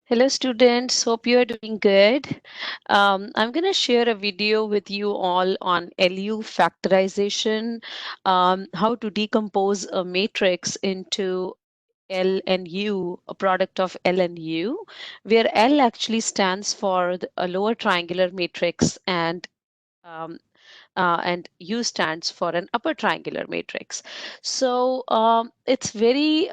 Hello students, hope you are doing good. I'm going to share a video with you all on LU factorization, how to decompose a matrix into L and U, a product of L and U, where L actually stands for a lower triangular matrix um, and U stands for an upper triangular matrix. So it's very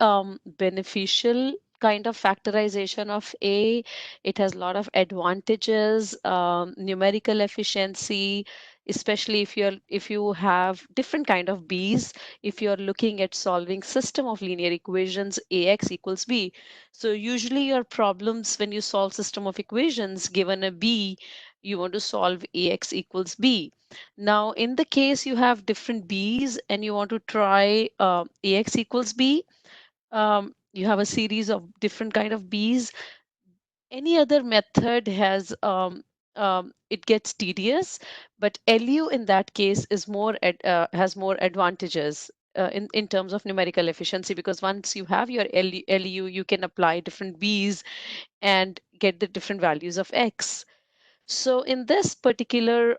beneficial kind of factorization of A. It has a lot of advantages, numerical efficiency, especially if you have different kind of B's. If you're looking at solving system of linear equations, AX equals B. So usually your problems when you solve system of equations given a B, you want to solve AX equals B. Now, in the case you have different B's and you want to try AX equals B, you have a series of different kind of B's. Any other method it gets tedious, but LU in that case is has more advantages in terms of numerical efficiency, because once you have your LU, you can apply different B's and get the different values of X. So in this particular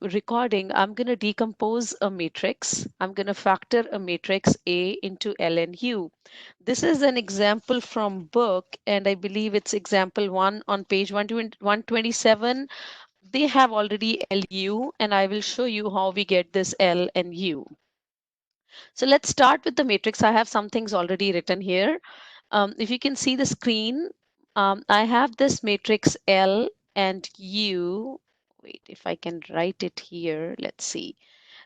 recording, I'm going to decompose a matrix. I'm going to factor a matrix A into L and U. This is an example from book, and I believe it's example 1 on page 127. They have already LU, and I will show you how we get this L and U. So let's start with the matrix. I have some things already written here. If you can see the screen, I have this matrix L and U. Wait, if I can write it here, let's see.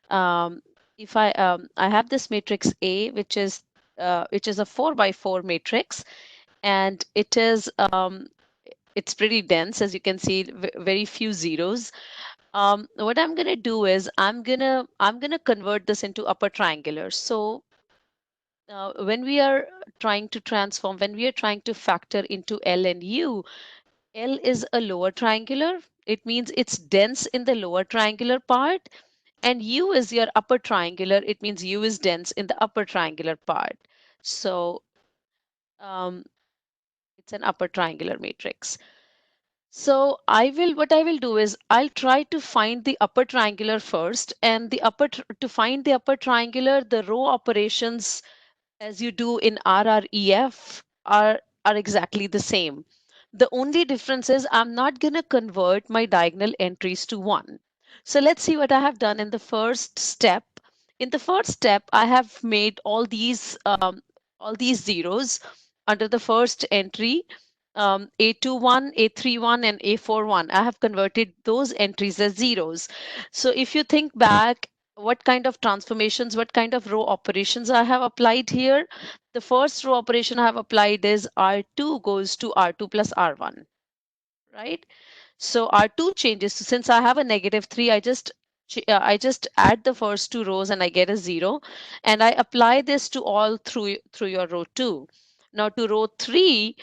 Um, if I have this matrix A, which is a 4 by 4 matrix, and it's pretty dense, as you can see, very few zeros. What I'm gonna do is I'm gonna convert this into upper triangular. So when we are when we are trying to factor into L and U, L is a lower triangular. It means it's dense in the lower triangular part, and U is your upper triangular. It means U is dense in the upper triangular part. So um, it's an upper triangular matrix. So what I will do is I'll try to find the upper triangular first, and to find the upper triangular, the row operations as you do in RREF are exactly the same. The only difference is I'm not going to convert my diagonal entries to 1. So let's see what I have done in the first step. In the first step, I have made all these zeros under the first entry, A21, A31, and A41. I have converted those entries as zeros. So if you think back, what kind of transformations, what kind of row operations I have applied here. The first row operation I have applied is R2 goes to R2 plus R1, right? So R2 changes. So since I have a -3, I just add the first two rows and I get a 0. And I apply this to all through your row 2. Now to row 3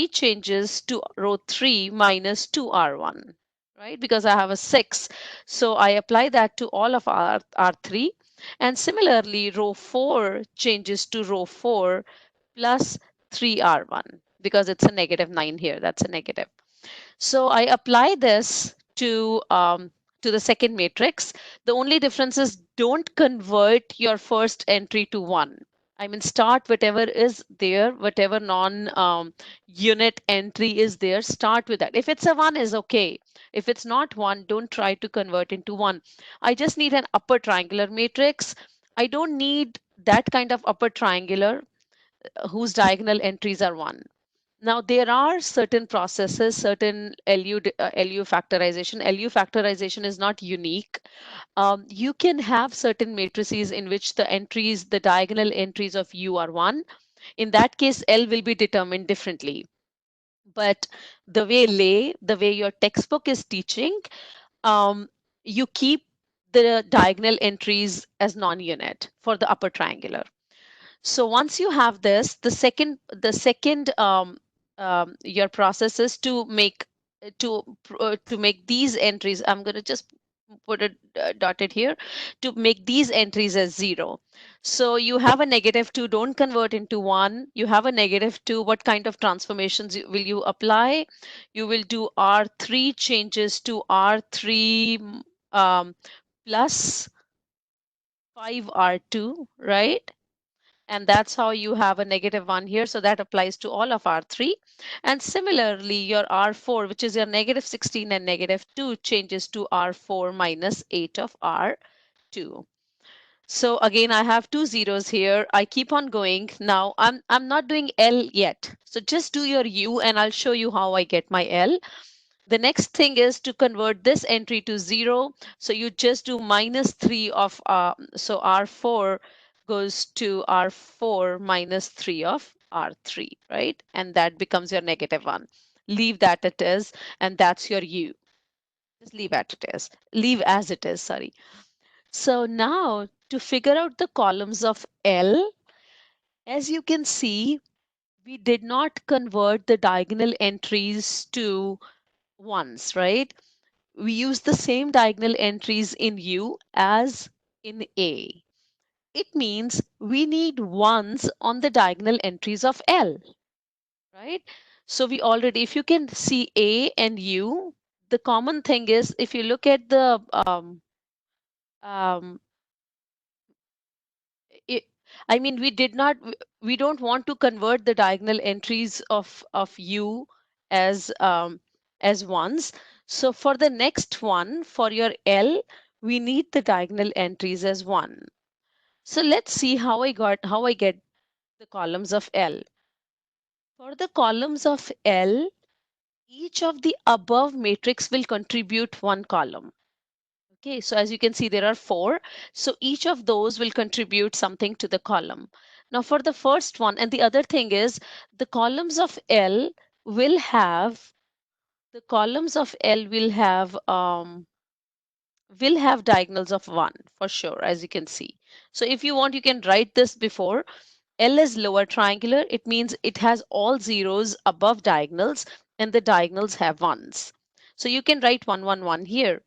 changes to row 3 minus 2R1, right? Because I have a 6. So I apply that to all of R3. And similarly, row 4 changes to row 4 plus 3R1, because it's a -9 here. That's a negative. So I apply this to the second matrix. The only difference is don't convert your first entry to 1. I mean, start whatever is there, whatever non-unit entry is there, start with that. If it's a 1 is okay. If it's not 1, don't try to convert into 1. I just need an upper triangular matrix. I don't need that kind of upper triangular whose diagonal entries are 1. Now, there are certain processes, certain LU factorization. LU factorization is not unique. You can have certain matrices in which the diagonal entries of U are 1. In that case, L will be determined differently. But the way your textbook is teaching, you keep the diagonal entries as non-unit for the upper triangular. So once you have this, the second your process is to make these entries. I'm going to just put it dotted here, to make these entries as 0. So you have a -2, don't convert into 1. You have a -2, what kind of transformations will you apply? You will do R3 changes to R3 plus 5R2, right? And that's how you have a -1 here. So that applies to all of R3. And similarly, your R4, which is your -16 and -2, changes to R4 minus 8 of R2. So again, I have two zeros here. I keep on going. Now I'm not doing L yet. So just do your U and I'll show you how I get my L. The next thing is to convert this entry to 0. So you just do -3 of, so R4 goes to R4 minus 3 of R3, right? And that becomes your -1. Leave that it is, and that's your U. Just leave as it is. Leave as it is, sorry. So now to figure out the columns of L, as you can see, we did not convert the diagonal entries to ones, right? We use the same diagonal entries in U as in A. It means we need ones on the diagonal entries of L, right? So we already, if you can see A and U, the common thing is if you look at the um, it, I mean, we don't want to convert the diagonal entries of U as ones. So for the next one, for your L, we need the diagonal entries as 1. So let's see how I get the columns of L. For the columns of L, each of the above matrix will contribute one column. Okay, so as you can see, there are 4. So each of those will contribute something to the column. Now for the first one, and the other thing is the columns of L will have, the columns of L will have diagonals of 1 for sure, as you can see. So if you want, you can write this before. L is lower triangular. It means it has all zeros above diagonals and the diagonals have ones. So you can write 1, 1, 1 here.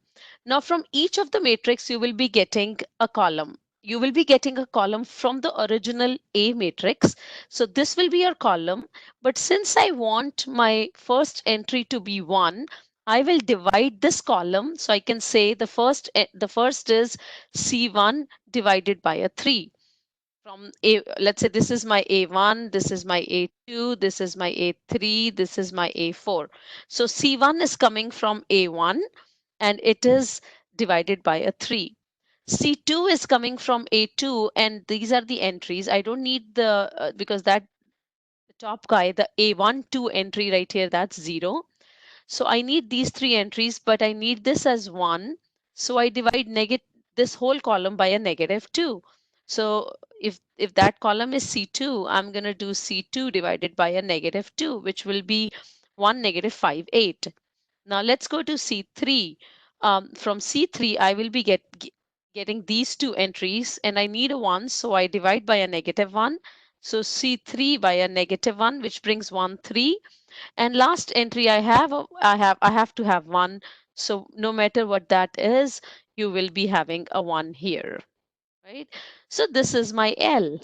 Now from each of the matrix, you will be getting a column. You will be getting a column from the original A matrix. So this will be your column. But since I want my first entry to be 1, I will divide this column. So I can say the first is C1 divided by a 3. From A, let's say this is my A1, this is my A2, this is my A3, this is my A4. So C1 is coming from A1 and it is divided by a 3. C2 is coming from A2 and these are the entries. I don't need the, because that the top guy, the A1, 2 entry right here, that's 0. So I need these 3 entries, but I need this as 1. So I divide this whole column by a -2. So if that column is C2, I'm going to do C2 divided by a -2, which will be 1, -5, 8. Now let's go to C3. From C3, I will be getting these 2 entries and I need a 1. So I divide by a -1. So C3 by a -1, which brings 1, 3. And last entry I have to have 1. So no matter what that is, you will be having a 1 here, right? So this is my L.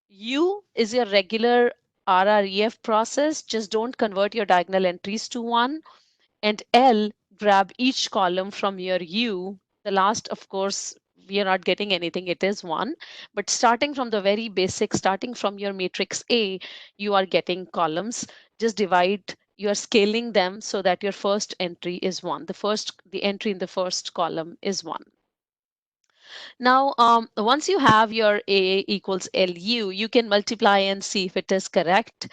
U is your regular RREF process. Just don't convert your diagonal entries to 1. And L, grab each column from your U. The last, of course, we are not getting anything, it is 1. But starting from the very basic, starting from your matrix A, you are getting columns. Just divide, you are scaling them so that your first entry is 1. The entry in the first column is 1. Now, once you have your A equals LU, you can multiply and see if it is correct.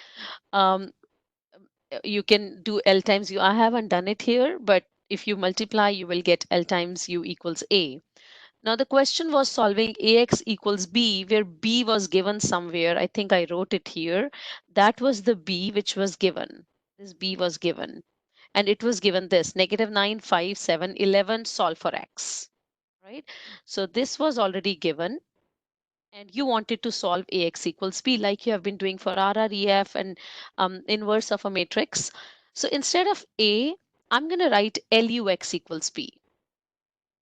You can do L times U. I haven't done it here, but if you multiply, you will get L times U equals A. Now the question was solving AX equals B, where B was given somewhere. I think I wrote it here. That was the B which was given. This B was given. And it was given this, -9, 5, 7, 11, solve for X, right? So this was already given and you wanted to solve AX equals B like you have been doing for RREF and inverse of a matrix. So instead of A, I'm going to write LUX equals B.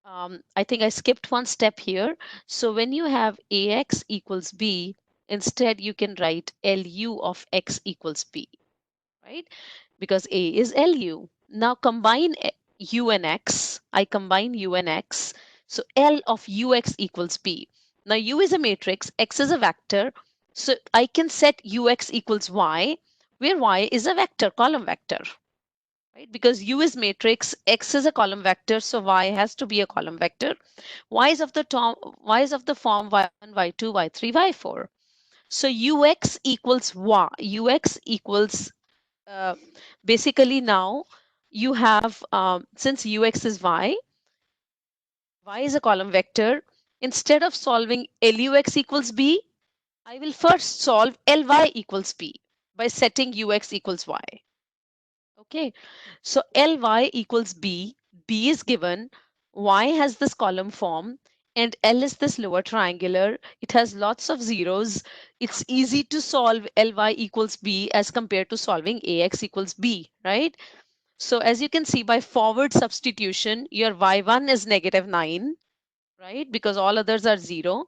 I think I skipped one step here. So when you have AX equals B, instead you can write LU of X equals B, right? Because A is LU. Now combine U and X. I combine U and X. So L of UX equals B. Now U is a matrix, X is a vector. So I can set UX equals Y, where Y is a vector, column vector, right? Because U is matrix, X is a column vector, so Y has to be a column vector. Y is of the form Y1, Y2, Y3, Y4. So UX equals Y. UX equals basically now you have, since ux is y is a column vector, instead of solving lux equals b, I will first solve ly equals b by setting ux equals y. Okay, so ly equals b, b is given, y has this column form, and L is this lower triangular. It has lots of zeros. It's easy to solve ly equals b as compared to solving ax equals b, right? So as you can see, by forward substitution, your y1 is -9, right? Because all others are 0.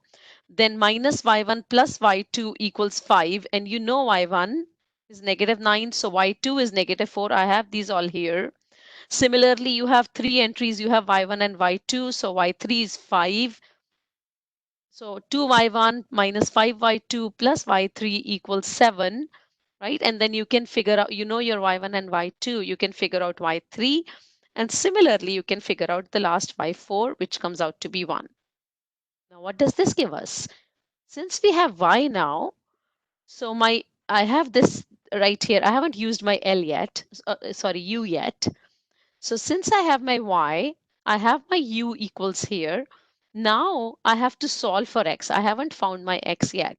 Then minus y1 plus y2 equals 5. And you know y1 is -9, so y2 is -4. I have these all here. Similarly, you have 3 entries. You have y1 and y2, so y3 is 5. So 2y1 minus 5y2 plus y3 equals 7, right? And then you can figure out, you know your y1 and y2, you can figure out y3. And similarly, you can figure out the last y4, which comes out to be 1. Now, what does this give us? Since we have y now, so I have this right here. I haven't used my L yet, sorry, U yet. So since I have my y, I have my u equals here. Now I have to solve for x. I haven't found my x yet.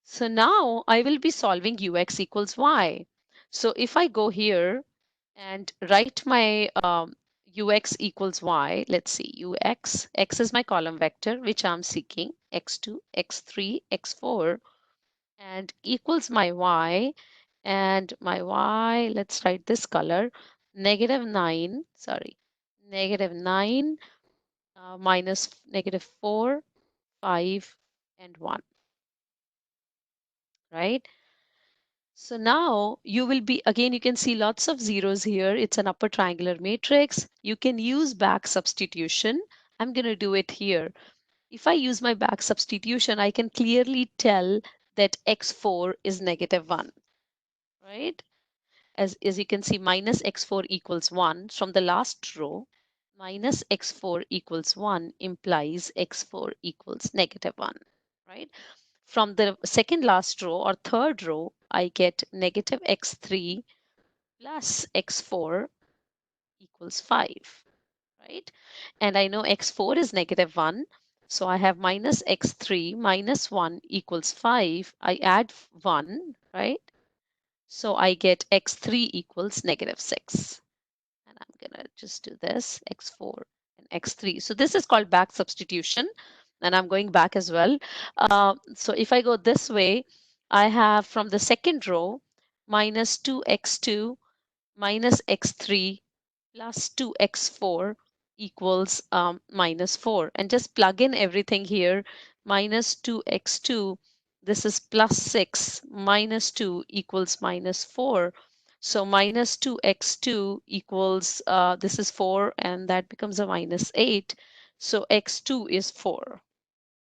So now I will be solving ux equals y. So if I go here and write my ux equals y, let's see, x is my column vector, which I'm seeking, x2, x3, x4, and equals my y. And my y, let's write this color, -9, sorry, -9 minus -4, 5, and 1, right? So now you will be, again, you can see lots of zeros here. It's an upper triangular matrix. You can use back substitution. I'm going to do it here. If I use my back substitution, I can clearly tell that x4 is -1, right? As you can see, minus x4 equals 1 from the last row. Minus x4 equals 1 implies x4 equals -1, right? From the second last row or third row, I get negative x3 plus x4 equals 5, right? And I know x4 is -1. So I have minus x3 minus 1 equals 5. I add 1, right? So I get x3 equals -6. And I'm going to just do this, x4 and x3. So this is called back substitution. And I'm going back as well. So if I go this way, I have from the second row, minus 2x2 minus x3 plus 2x4 equals -4. And just plug in everything here. Minus 2x2, this is plus 6, minus 2 equals -4. So minus 2x2 equals, this is 4, and that becomes a -8. So x2 is 4,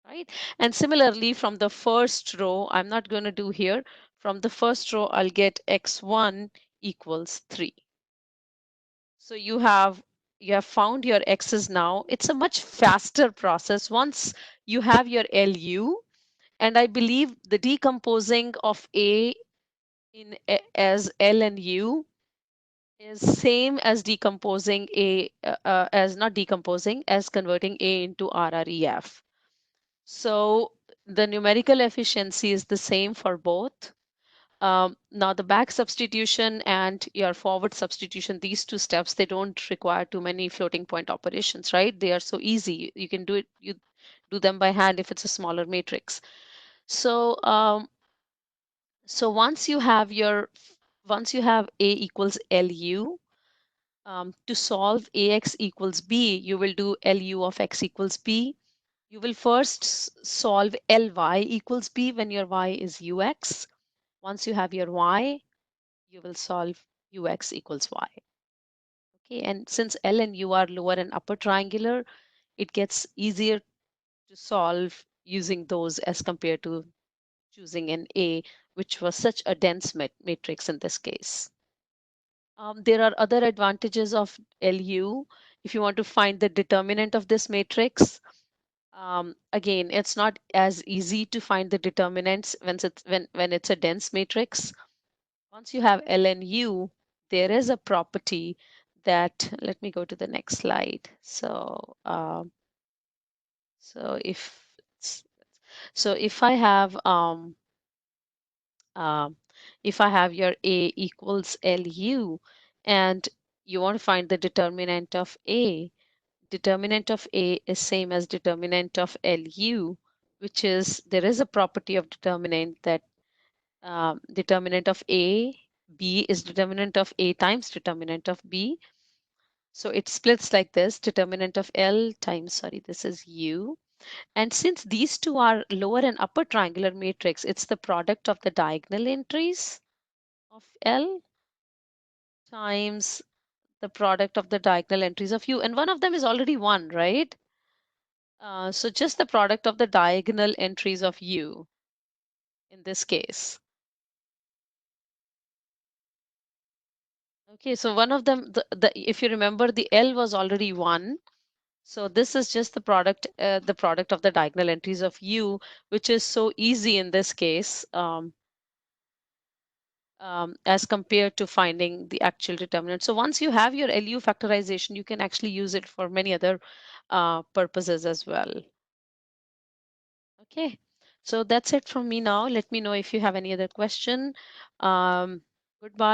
right? And similarly, from the first row, I'm not going to do here. From the first row, I'll get x1 equals 3. So you have found your x's now. It's a much faster process once you have your LU. And I believe the decomposing of A as L and U is same as decomposing A, as not decomposing, as converting A into RREF. So the numerical efficiency is the same for both. Now the back substitution and your forward substitution, these two steps, they don't require too many floating point operations, right? They are so easy. You can do it, you do them by hand if it's a smaller matrix. So so once you have A equals LU, To solve ax equals b, you will do lu of x equals b. You will first solve ly equals b when your y is ux. Once you have your y, you will solve ux equals y. Okay, and since L and U are lower and upper triangular, it gets easier to solve using those as compared to choosing an A, which was such a dense matrix in this case. There are other advantages of LU. If you want to find the determinant of this matrix, again, it's not as easy to find the determinants when it's a dense matrix. Once you have L and U, there is a property that, let me go to the next slide. So if so if I have um, if I have your A equals LU and you want to find the determinant of A is same as determinant of LU, which is there is a property of determinant that determinant of A, B is determinant of A times determinant of B. So it splits like this, determinant of L times, sorry, this is U. And since these two are lower and upper triangular matrix, it's the product of the diagonal entries of L times the product of the diagonal entries of U. And one of them is already 1, right? So just the product of the diagonal entries of U in this case. Okay, so one of them, if you remember, the L was already 1. So this is just the product of the diagonal entries of U, which is so easy in this case as compared to finding the actual determinant. So once you have your LU factorization, you can actually use it for many other purposes as well. Okay, so that's it from me now. Let me know if you have any other question. Goodbye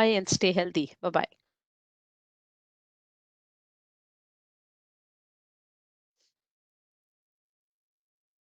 and stay healthy. Bye-bye.